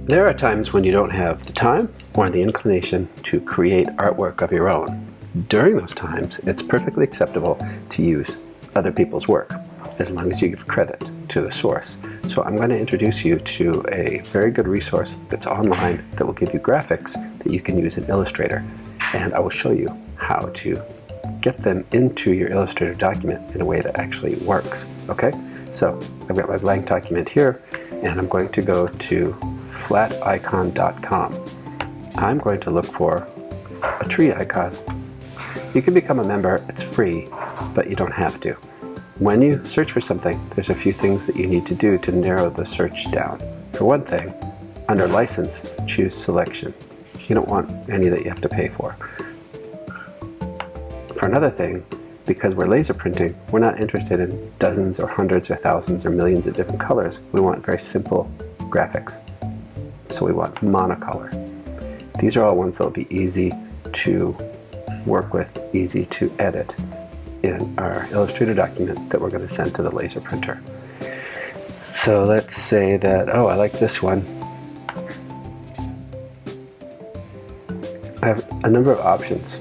There are times when you don't have the time or the inclination to create artwork of your own. During those times, it's perfectly acceptable to use other people's work, as long as you give credit to the source. So I'm going to introduce you to a very good resource that's online that will give you graphics that you can use in Illustrator. And I will show you how to get them into your Illustrator document in a way that actually works. Okay? So I've got my blank document here, and I'm going to go to Flaticon.com. I'm going to look for a tree icon. You can become a member, it's free, but you don't have to. When you search for something, there's a few things that you need to do to narrow the search down. For one thing, under license, choose selection. You don't want any that you have to pay for. For another thing, because we're laser printing, we're not interested in dozens or hundreds or thousands or millions of different colors. We want very simple graphics. So we want monocolor. These are all ones that will be easy to work with, easy to edit in our Illustrator document that we're going to send to the laser printer. So let's say that, oh, I like this one. I have a number of options.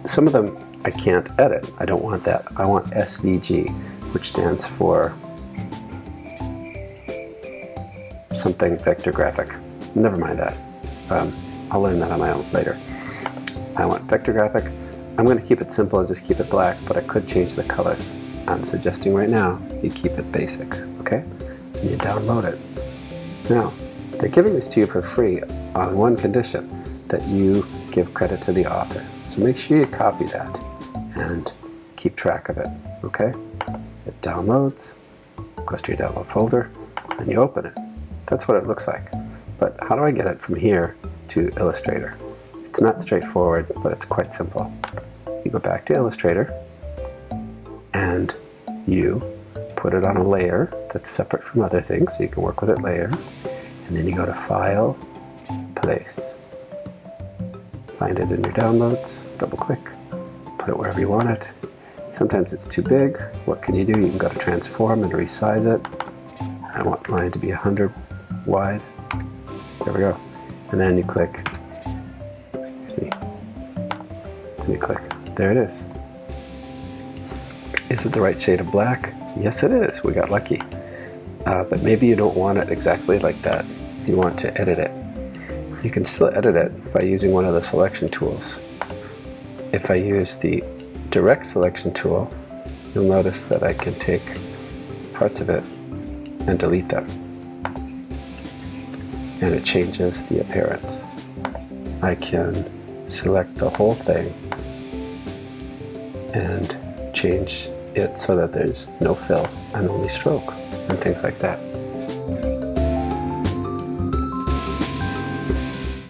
Some of them I can't edit. I don't want that. I want SVG, which stands for something vector graphic. Never mind that. I'll learn that on my own later. I want vector graphic. I'm going to keep it simple and just keep it black, but I could change the colors. I'm suggesting right now you keep it basic, okay? And you download it. Now, they're giving this to you for free on one condition, that you give credit to the author. So make sure you copy that and keep track of it, okay? It downloads, goes to your download folder, and you open it. That's what it looks like. But how do I get it from here to Illustrator? It's not straightforward, but it's quite simple. You go back to Illustrator, and you put it on a layer that's separate from other things, so you can work with it layer. And then you go to File, Place. Find it in your downloads, double click, put it wherever you want it. Sometimes it's too big. What can you do? You can go to Transform and resize it. I want mine to be 100 wide. There we go. And then you click, excuse me, and you click. There it is. Is it the right shade of black? Yes, it is. We got lucky. But maybe you don't want it exactly like that. You want to edit it. You can still edit it by using one of the selection tools. If I use the direct selection tool, you'll notice that I can take parts of it and delete them. And it changes the appearance. I can select the whole thing and change it so that there's no fill and only stroke and things like that.